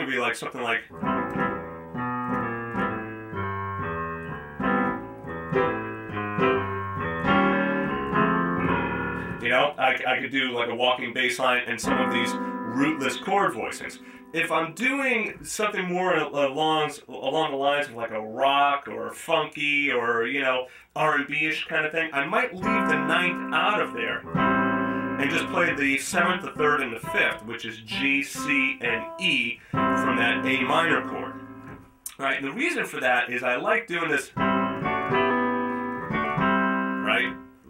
going to be like something like... You know, I could do like a walking bass line and some of these rootless chord voicings. If I'm doing something more along the lines of like a rock or funky or, you know, R&B-ish kind of thing, I might leave the ninth out of there and just play the 7th, the 3rd, and the 5th, which is G, C, and E from that A minor chord. All right, and the reason for that is I like doing this, right?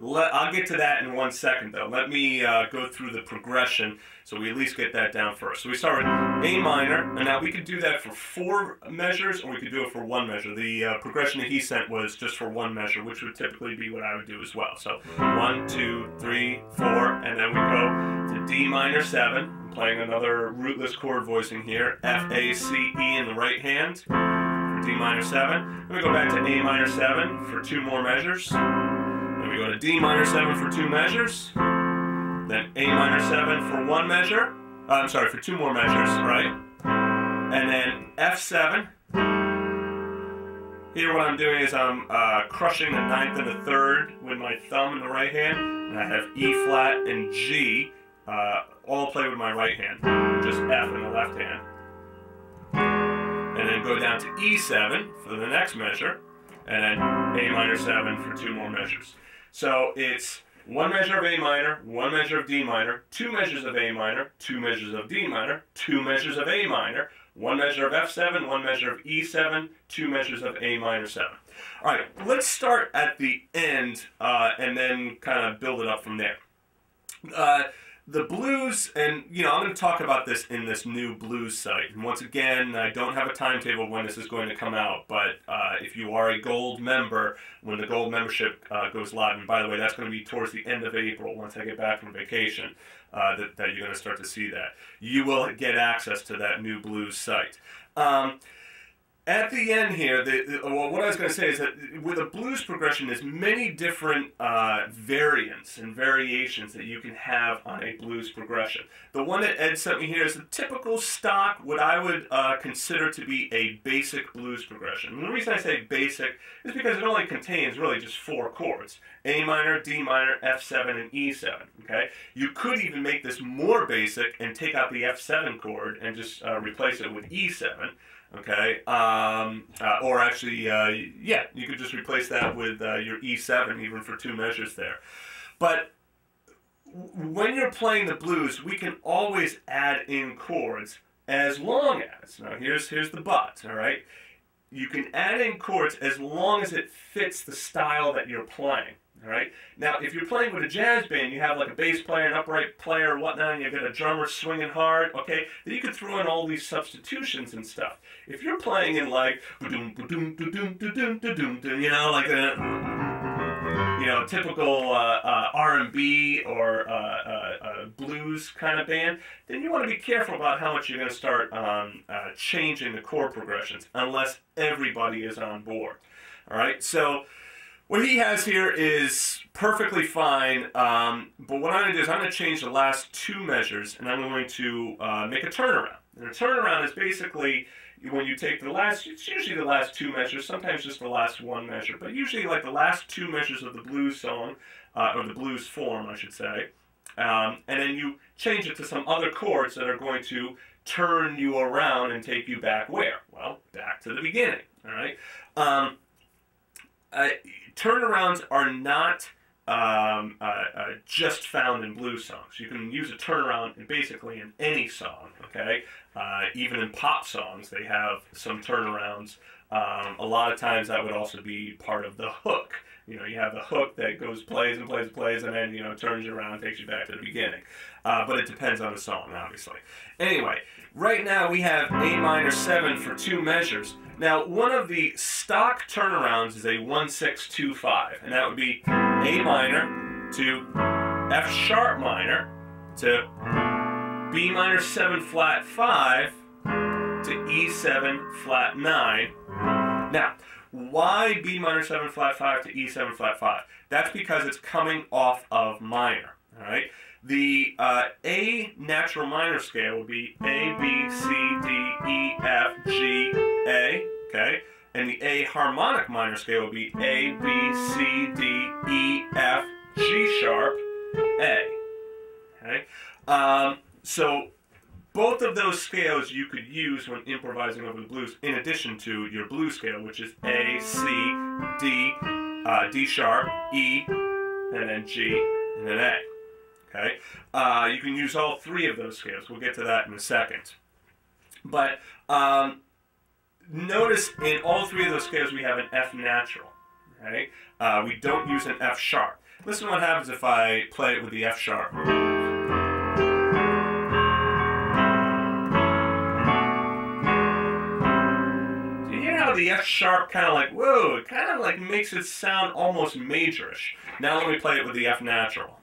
I'll get to that in 1 second, though. Let me go through the progression so we at least get that down first. So we start with A minor, and now we could do that for 4 measures, or we could do it for 1 measure. The progression that he sent was just for 1 measure, which would typically be what I would do as well. So 1, 2, 3, 4, and then we go to D minor 7. I'm playing another rootless chord voicing here. F, A, C, E in the right hand for D minor 7. Then we go back to A minor 7 for 2 more measures. Then we go to D minor 7 for 2 measures, then A minor 7 for 1 measure, I'm sorry, for 2 more measures, right? And then F7. Here what I'm doing is I'm crushing the 9th and the 3rd with my thumb in the right hand, and I have E flat and G, all played with my right hand, just F in the left hand. And then go down to E7 for the next measure, and then A minor 7 for 2 more measures. So it's 1 measure of A minor, 1 measure of D minor, 2 measures of A minor, 2 measures of D minor, 2 measures of A minor, 1 measure of F7, 1 measure of E7, 2 measures of A minor 7. All right, let's start at the end and then kind of build it up from there. The blues, and you know, I'm going to talk about this in this new blues site. And once again, I don't have a timetable when this is going to come out, but if you are a gold member, when the gold membership goes live, and by the way, that's going to be towards the end of April, once I get back from vacation, that you're going to start to see that. You will get access to that new blues site. At the end here, well, what I was going to say is that with a blues progression, there's many different variants and variations that you can have on a blues progression. The one that Ed sent me here is the typical stock, what I would consider to be a basic blues progression. And the reason I say basic is because it only contains really just 4 chords: A minor, D minor, F7, and E7. Okay, you could even make this more basic and take out the F7 chord and just replace it with E7. Okay, or actually, yeah, you could just replace that with your E7 even for 2 measures there. But when you're playing the blues, we can always add in chords as long as, now here's the but, all right? You can add in chords as long as it fits the style that you're playing. All right. Now, if you're playing with a jazz band, you have like a bass player, an upright player, whatnot, and you've got a drummer swinging hard. Okay, then you could throw in all these substitutions and stuff. If you're playing in like, you know, like a, you know, typical R&B or blues kind of band, then you want to be careful about how much you're going to start changing the chord progressions, unless everybody is on board. All right. So what he has here is perfectly fine, but what I'm going to do is I'm going to change the last 2 measures, and I'm going to make a turnaround. And a turnaround is basically when you take the last, it's usually the last 2 measures, sometimes just the last 1 measure, but usually like the last 2 measures of the blues song, or the blues form, I should say, and then you change it to some other chords that are going to turn you around and take you back where? Well, back to the beginning, all right? Turnarounds are not just found in blues songs. You can use a turnaround basically in any song, okay? Even in pop songs, they have some turnarounds. A lot of times that would also be part of the hook. You know, you have the hook that goes plays and plays and plays, and then, you know, turns you around and takes you back to the beginning. But it depends on the song, obviously. Anyway, right now we have A minor 7 for 2 measures. Now, one of the stock turnarounds is a 1-6-2-5, and that would be A minor to F sharp minor to B minor 7 flat 5 to E7 flat 9. Now, why B minor 7 flat 5 to E7 flat 5? That's because it's coming off of minor, all right? The A natural minor scale would be A, B, C, D, E, a harmonic minor scale would be A, B, C, D, E, F, G sharp, A. Okay? So both of those scales you could use when improvising over the blues, in addition to your blues scale, which is A, C, D, D sharp, E, and then G, and then A. Okay? You can use all three of those scales. We'll get to that in a second. But notice in all three of those scales we have an F natural. Okay? We don't use an F sharp. Listen to what happens if I play it with the F sharp. Do you hear how the F sharp kind of like, whoa, it kind of like makes it sound almost majorish. Now let me play it with the F natural.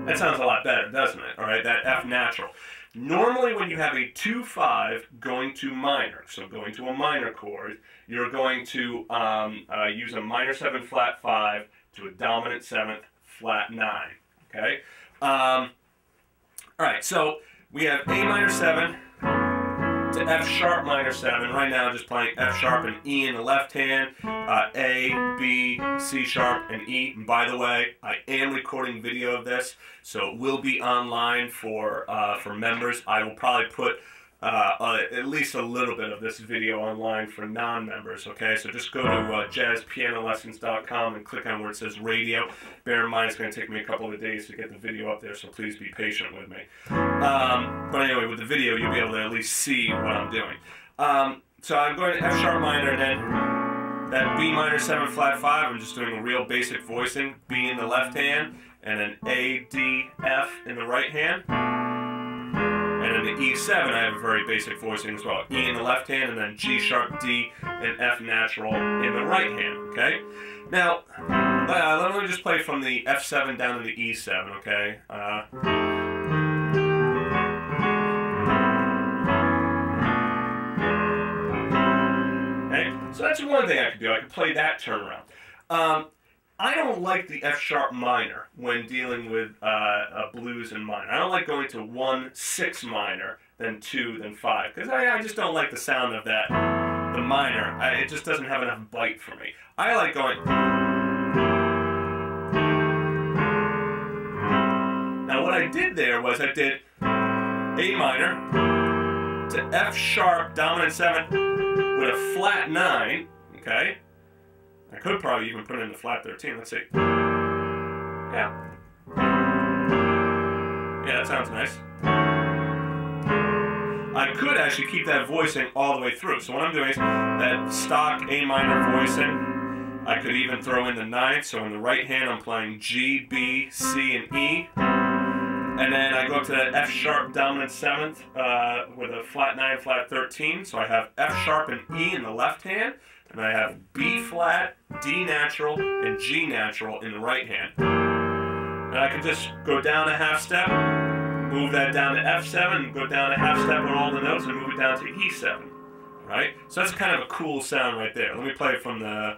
That sounds a lot better, doesn't it? All right, that F natural. Normally when you have a 2-5 going to minor, so going to a minor chord, you're going to use a minor 7 flat 5 to a dominant 7th flat 9. Okay? All right, so we have A minor 7 to F sharp minor 7. Right now, just playing F sharp and E in the left hand, A, B, C sharp, and E. And by the way, I am recording video of this, so it will be online for members. I will probably put at least a little bit of this video online for non-members, okay? So just go to jazzpianolessons.com and click on where it says radio. Bear in mind, it's going to take me a couple of days to get the video up there, so please be patient with me. But anyway, with the video, you'll be able to at least see what I'm doing. So I'm going to F sharp minor, and then that B minor 7 flat 5, I'm just doing a real basic voicing. B in the left hand, and then A, D, F in the right hand. And in the E7, I have a very basic voicing as well. E in the left hand, and then G sharp, D, and F natural in the right hand, okay? Now, let me just play from the F7 down to the E7, okay? Okay, so that's one thing I could do. I could play that turnaround. I don't like the F sharp minor when dealing with blues and minor. I don't like going to 1, 6 minor, then 2, then 5, because I just don't like the sound of that, the minor. It just doesn't have enough bite for me. I like going. Now what I did there was I did A minor to F sharp dominant 7 with a flat 9, okay? I could probably even put it in the flat 13. Let's see. Yeah. Yeah, that sounds nice. I could actually keep that voicing all the way through. So what I'm doing is that stock A minor voicing. I could even throw in the 9th. So in the right hand, I'm playing G, B, C, and E. And then I go up to that F sharp dominant 7th with a flat 9, flat 13. So I have F sharp and E in the left hand. And I have B flat, D natural, and G natural in the right hand. And I can just go down a half step, move that down to F7, go down a half step on all the notes, and move it down to E7. Right? So that's kind of a cool sound right there. Let me play it from the...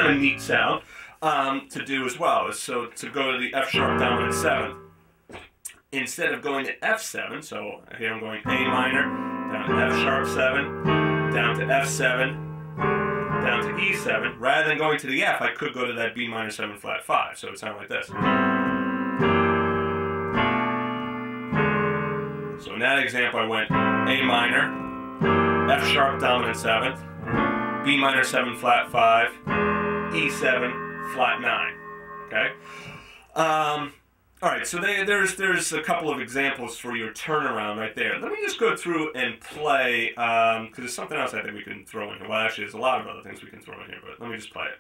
a neat sound to do as well. So to go to the F sharp dominant 7, instead of going to F7, so here I'm going A minor, down to F sharp 7, down to F7, down to E7, rather than going to the F, I could go to that B minor 7 flat 5, so it sounds like this. So in that example I went A minor, F sharp dominant 7th, B minor 7 flat 5, E7, flat 9, okay? All right, so there's a couple of examples for your turnaround right there. Let me just go through and play, because there's something else I think we can throw in here. Well, actually, there's a lot of other things we can throw in here, but let me just play it.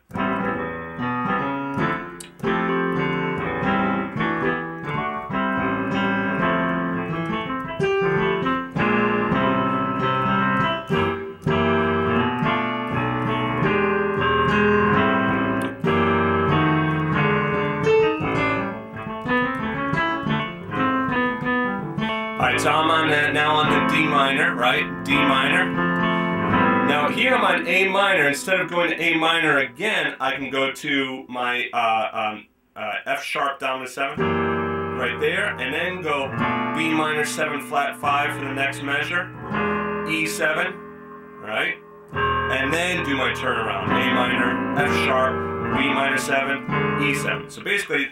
So So I'm on that now on the D minor, right? D minor. Now here I'm on A minor. Instead of going to A minor again, I can go to my F sharp dominant 7, right there, and then go B minor 7 flat 5 for the next measure, E7, right? And then do my turnaround, A minor, F sharp, B minor 7, E7. So basically,